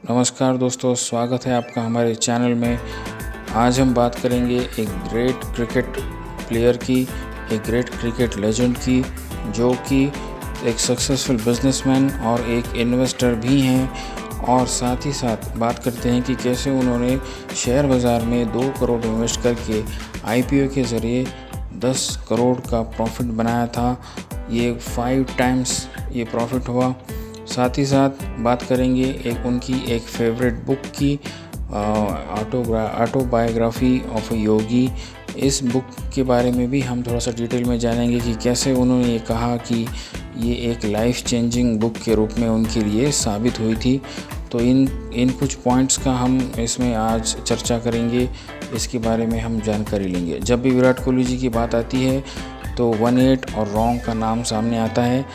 नमस्कार दोस्तों, स्वागत है आपका हमारे चैनल में। आज हम बात करेंगे एक ग्रेट क्रिकेट प्लेयर की, एक ग्रेट क्रिकेट लेजेंड की, जो कि एक सक्सेसफुल बिजनेसमैन और एक इन्वेस्टर भी हैं। और साथ ही साथ बात करते हैं कि कैसे उन्होंने शेयर बाज़ार में 2 करोड़ इन्वेस्ट करके IPO के ज़रिए 10 करोड़ का प्रॉफिट बनाया था। ये 5 टाइम्स ये प्रॉफिट हुआ। साथ ही साथ बात करेंगे उनकी एक फेवरेट बुक की, ऑटोबायोग्राफी ऑफ अ योगी। इस बुक के बारे में भी हम थोड़ा सा डिटेल में जानेंगे कि कैसे उन्होंने ये कहा कि ये एक लाइफ चेंजिंग बुक के रूप में उनके लिए साबित हुई थी। तो इन कुछ पॉइंट्स का हम इसमें आज चर्चा करेंगे, इसके बारे में हम जानकारी लेंगे। जब भी विराट कोहली जी की बात आती है तो 18 और रॉन्ग का नाम सामने आता है।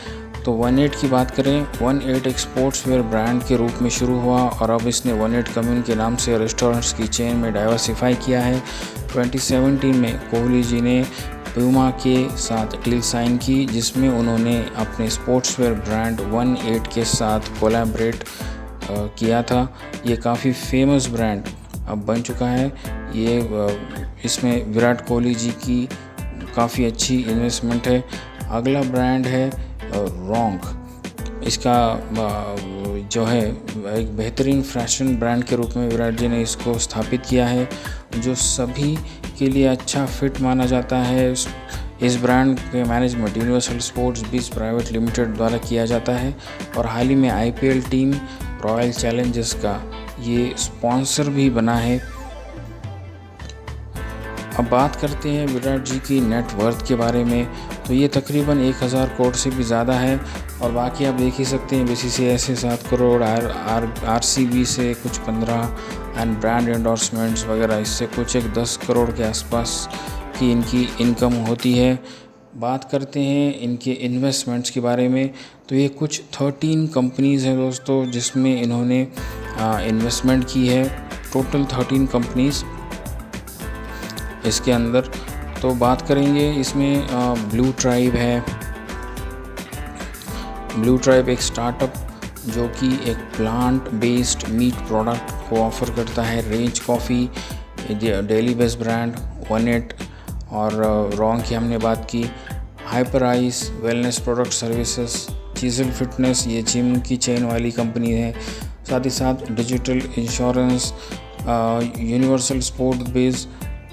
तो 18 की बात करें, 18 एक स्पोर्ट्सवेयर ब्रांड के रूप में शुरू हुआ और अब इसने 18 कम्युन के नाम से रेस्टोरेंट्स की चेन में डाइवर्सिफाई किया है। 2017 में कोहली जी ने प्यूमा के साथ डील साइन की, जिसमें उन्होंने अपने स्पोर्ट्सवेयर ब्रांड 18 के साथ कोलैबोरेट किया था। ये काफ़ी फेमस ब्रांड अब बन चुका है। इसमें विराट कोहली जी की काफ़ी अच्छी इन्वेस्टमेंट है। अगला ब्रांड है रॉन्ग। इसका जो है एक बेहतरीन फैशन ब्रांड के रूप में विराट जी ने इसको स्थापित किया है, जो सभी के लिए अच्छा फिट माना जाता है। इस ब्रांड के मैनेजमेंट यूनिवर्सल स्पोर्ट्स बीज प्राइवेट लिमिटेड द्वारा किया जाता है और हाल ही में IPL टीम रॉयल चैलेंजर्स का ये स्पॉन्सर भी बना है। अब बात करते हैं विराट जी की नेट वर्थ के बारे में। तो ये तकरीबन 1000 करोड़ से भी ज़्यादा है। और बाकी आप देख ही सकते हैं, BCCI से 7 करोड़, RCB से कुछ 15 एंड ब्रांड एंडोर्समेंट्स वगैरह इससे कुछ 10 करोड़ के आसपास की इनकी इनकम होती है। बात करते हैं इनके इन्वेस्टमेंट्स के बारे में। तो ये कुछ 13 कंपनीज़ हैं दोस्तों, जिसमें इन्होंने इन्वेस्टमेंट की है। टोटल 13 कंपनीज़ इसके अंदर। तो बात करेंगे इसमें ब्लू ट्राइब है। ब्लू ट्राइब एक स्टार्टअप जो कि एक प्लांट बेस्ड मीट प्रोडक्ट को ऑफ़र करता है। Rage Coffee, daily best brand 18 और रॉन्ग की हमने बात की। Hyperice wellness product services, Chisel Fitness, ये जिम की चेन वाली कंपनी है। साथ ही साथ digital insurance, universal sport base,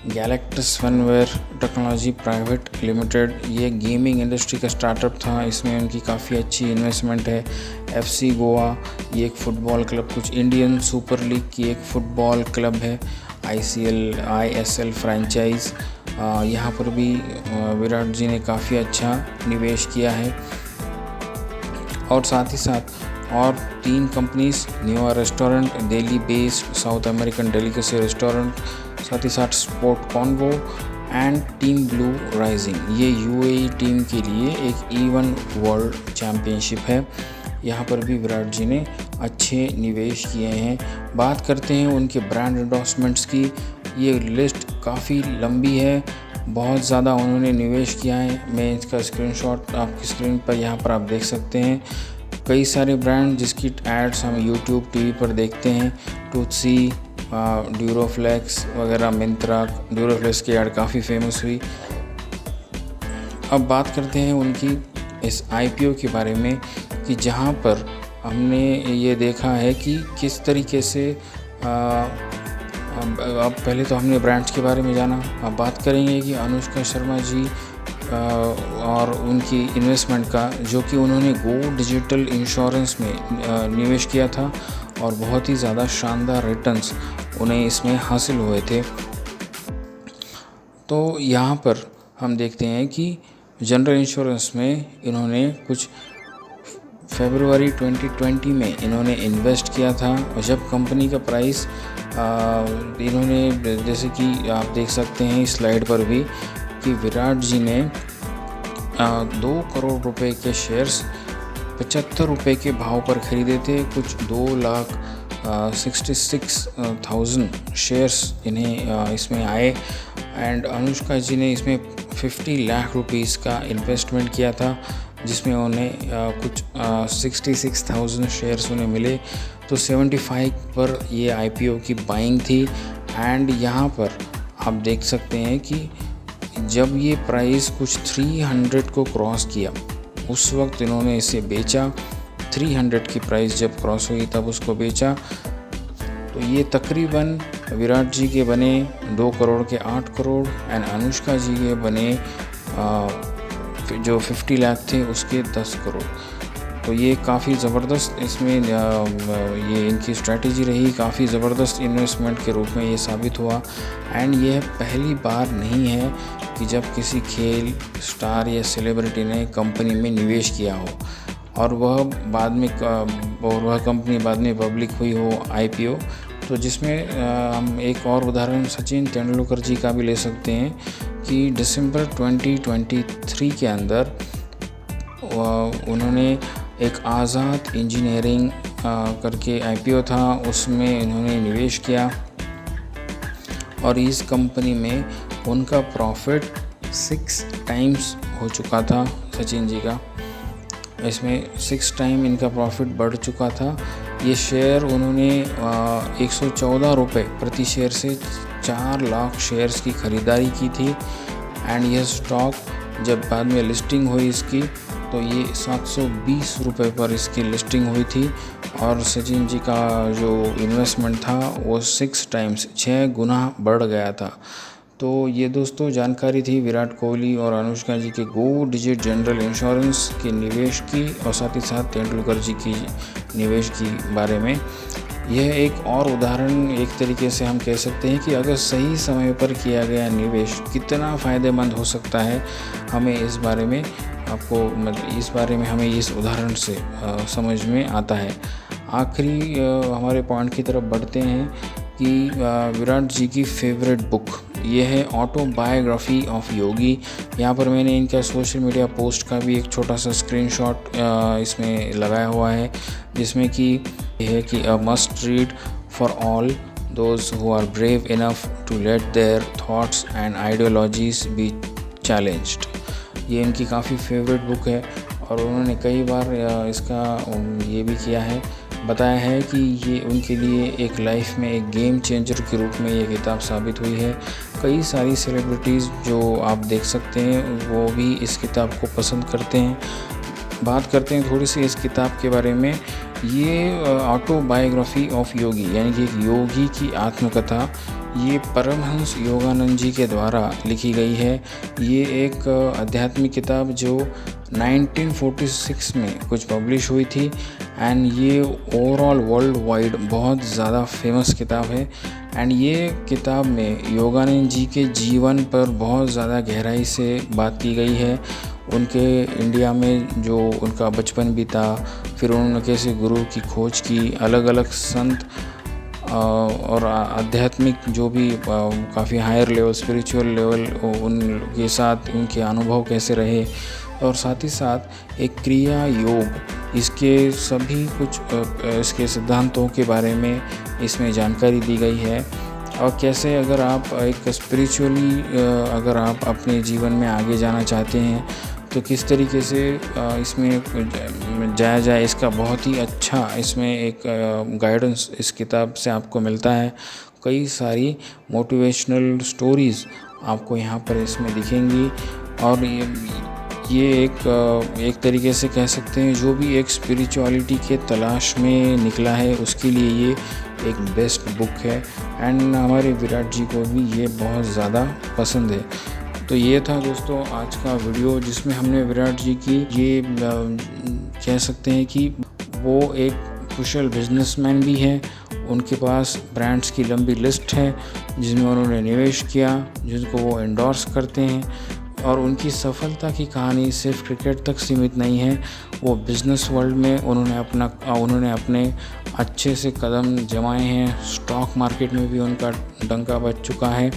Galactus Funware technology private limited, ये गेमिंग इंडस्ट्री का स्टार्टअप था। इसमें उनकी काफ़ी अच्छी इन्वेस्टमेंट है। FC गोवा, ये एक फ़ुटबॉल क्लब, कुछ इंडियन सुपर लीग की एक फ़ुटबॉल क्लब है। ISL फ्रेंचाइज, यहाँ पर भी विराट जी ने काफ़ी अच्छा निवेश किया है। और साथ ही साथ और 3 कंपनीज, न्यूआ restaurant, Delhi based South American delicacy restaurant, साथ ही साथ Sport Convo and team Blue Rising, ये UAE टीम के लिए एक E1 वर्ल्ड चैम्पियनशिप है। यहाँ पर भी विराट जी ने अच्छे निवेश किए हैं। बात करते हैं उनके ब्रांड एंडोर्समेंट्स की। ये लिस्ट काफ़ी लंबी है, बहुत ज़्यादा उन्होंने निवेश किया है। मैं इसका स्क्रीनशॉट आपकी स्क्रीन पर यहाँ पर आप देख सकते हैं। कई सारे ब्रांड जिसकी एड्स हम YouTube TV पर देखते हैं, टूथसी, ड्यूरोफ्लेक्स वगैरह, मिंत्रा, ड्यूरोफ्लेक्स की ऐड काफ़ी फेमस हुई। अब बात करते हैं उनकी इस IPO के बारे में, कि जहां पर हमने ये देखा है कि किस तरीके से अब पहले तो हमने ब्रांड्स के बारे में जाना। अब बात करेंगे कि अनुष्का शर्मा जी और उनकी इन्वेस्टमेंट का, जो कि उन्होंने गो डिजिटल इंश्योरेंस में निवेश किया था और बहुत ही ज़्यादा शानदार रिटर्न्स उन्हें इसमें हासिल हुए थे। तो यहाँ पर हम देखते हैं कि जनरल इंश्योरेंस में इन्होंने कुछ फरवरी 2020 में इन्होंने इन्वेस्ट किया था। और जब कंपनी का प्राइस इन्होंने, जैसे कि आप देख सकते हैं इस स्लाइड पर भी, कि विराट जी ने 2 करोड़ रुपए के शेयर्स 75 रुपये के भाव पर ख़रीदे थे। कुछ 2,66,000 शेयर्स इन्हें इसमें आए। एंड अनुष्का जी ने इसमें 50 लाख रुपीस का इन्वेस्टमेंट किया था, जिसमें उन्हें कुछ 66,000 शेयर्स उन्हें मिले। तो 75 पर ये IPO की बाइंग थी। एंड यहाँ पर आप देख सकते हैं कि जब ये प्राइस कुछ 300 को क्रॉस किया, उस वक्त इन्होंने इसे बेचा। 300 की प्राइस जब क्रॉस हुई तब उसको बेचा। तो ये तकरीबन विराट जी के बने 2 करोड़ के 8 करोड़ एंड अनुष्का जी के बने जो 50 लाख थे उसके 10 करोड़। तो ये काफ़ी ज़बरदस्त इसमें ये इनकी स्ट्रैटेजी रही, काफ़ी ज़बरदस्त इन्वेस्टमेंट के रूप में ये साबित हुआ। एंड ये पहली बार नहीं है कि जब किसी खेल स्टार या सेलिब्रिटी ने कंपनी में निवेश किया हो और वह कंपनी बाद में पब्लिक हुई हो IPO। तो जिसमें हम एक और उदाहरण सचिन तेंदुलकर जी का भी ले सकते हैं कि दिसंबर 2023 के अंदर उन्होंने एक आज़ाद इंजीनियरिंग करके IPO था, उसमें इन्होंने निवेश किया और इस कंपनी में उनका प्रॉफिट 6 टाइम्स हो चुका था सचिन जी का। इसमें 6 टाइम इनका प्रॉफिट बढ़ चुका था। ये शेयर उन्होंने 114 रुपये प्रति शेयर से 4 लाख शेयर्स की ख़रीदारी की थी। एंड यह स्टॉक जब बाद में लिस्टिंग हुई इसकी, तो ये 720 रुपये पर इसकी लिस्टिंग हुई थी और सचिन जी का जो इन्वेस्टमेंट था वो 6 गुना बढ़ गया था। तो ये दोस्तों जानकारी थी विराट कोहली और अनुष्का जी के गो डिजिट जनरल इंश्योरेंस के निवेश की और साथ ही साथ तेंदुलकर जी की निवेश की बारे में। यह एक और उदाहरण एक तरीके से हम कह सकते हैं कि अगर सही समय पर किया गया निवेश कितना फ़ायदेमंद हो सकता है, हमें इस बारे में हमें इस उदाहरण से समझ में आता है। आखिरी हमारे पॉइंट की तरफ बढ़ते हैं कि विराट जी की फेवरेट बुक ये है ऑटोबायोग्राफी ऑफ योगी। यहाँ पर मैंने इनका सोशल मीडिया पोस्ट का भी एक छोटा सा स्क्रीनशॉट इसमें लगाया हुआ है, जिसमें कि यह है कि a must read for all those who are brave enough to let their thoughts and ideologies be challenged. ये इनकी काफ़ी फेवरेट बुक है और उन्होंने कई बार इसका ये भी किया है, बताया है कि ये उनके लिए एक लाइफ में एक गेम चेंजर के रूप में ये किताब साबित हुई है। कई सारी सेलिब्रिटीज़ जो आप देख सकते हैं वो भी इस किताब को पसंद करते हैं। बात करते हैं थोड़ी सी इस किताब के बारे में। ये ऑटोबायोग्राफी ऑफ योगी यानी कि एक योगी की आत्मकथा, ये परमहंस योगानंद जी के द्वारा लिखी गई है। ये एक आध्यात्मिक किताब जो 1946 में कुछ पब्लिश हुई थी एंड ये ओवरऑल वर्ल्ड वाइड बहुत ज़्यादा फेमस किताब है। एंड ये किताब में योगानंद जी के जीवन पर बहुत ज़्यादा गहराई से बात की गई है। उनके इंडिया में जो उनका बचपन बीता, फिर उन्होंने कैसे गुरु की खोज की, अलग अलग संत और आध्यात्मिक जो भी काफ़ी हायर लेवल स्पिरिचुअल लेवल उनके साथ उनके अनुभव कैसे रहे, और साथ ही साथ एक क्रिया योग, इसके सभी कुछ इसके सिद्धांतों के बारे में इसमें जानकारी दी गई है। और कैसे अगर आप एक स्पिरिचुअली अगर आप अपने जीवन में आगे जाना चाहते हैं तो किस तरीके से इसमें जाया जाए, इसका बहुत ही अच्छा इसमें एक गाइडेंस इस किताब से आपको मिलता है। कई सारी मोटिवेशनल स्टोरीज़ आपको यहाँ पर इसमें दिखेंगी और ये एक तरीके से कह सकते हैं जो भी एक स्पिरिचुअलिटी के तलाश में निकला है उसके लिए ये एक बेस्ट बुक है। एंड हमारे विराट जी को भी ये बहुत ज़्यादा पसंद है। तो ये था दोस्तों आज का वीडियो, जिसमें हमने विराट जी की ये कह सकते हैं कि वो एक कुशल बिजनेसमैन भी है। उनके पास ब्रांड्स की लंबी लिस्ट है जिसमें उन्होंने निवेश किया, जिनको वो एंडोर्स करते हैं। और उनकी सफलता की कहानी सिर्फ क्रिकेट तक सीमित नहीं है, वो बिज़नेस वर्ल्ड में उन्होंने अपने अच्छे से कदम जमाए हैं। स्टॉक मार्केट में भी उनका डंका बज चुका है।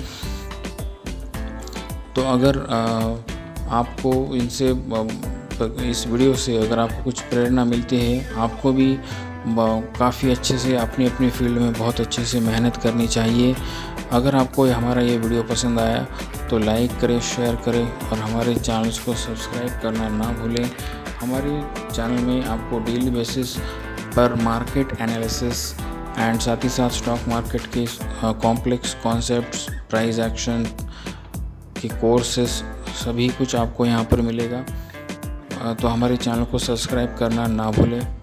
तो अगर आपको इनसे इस वीडियो से अगर आपको कुछ प्रेरणा मिलती है, आपको भी काफ़ी अच्छे से अपनी फील्ड में बहुत अच्छे से मेहनत करनी चाहिए। अगर आपको हमारा ये वीडियो पसंद आया तो लाइक करें, शेयर करें और हमारे चैनल्स को सब्सक्राइब करना ना भूलें। हमारे चैनल में आपको डेली बेसिस पर मार्केट एनालिसिस एंड साथ ही साथ स्टॉक मार्केट के कॉम्प्लेक्स कॉन्सेप्ट्स, प्राइस एक्शन के कोर्सेस सभी कुछ आपको यहाँ पर मिलेगा। तो हमारे चैनल को सब्सक्राइब करना ना भूलें।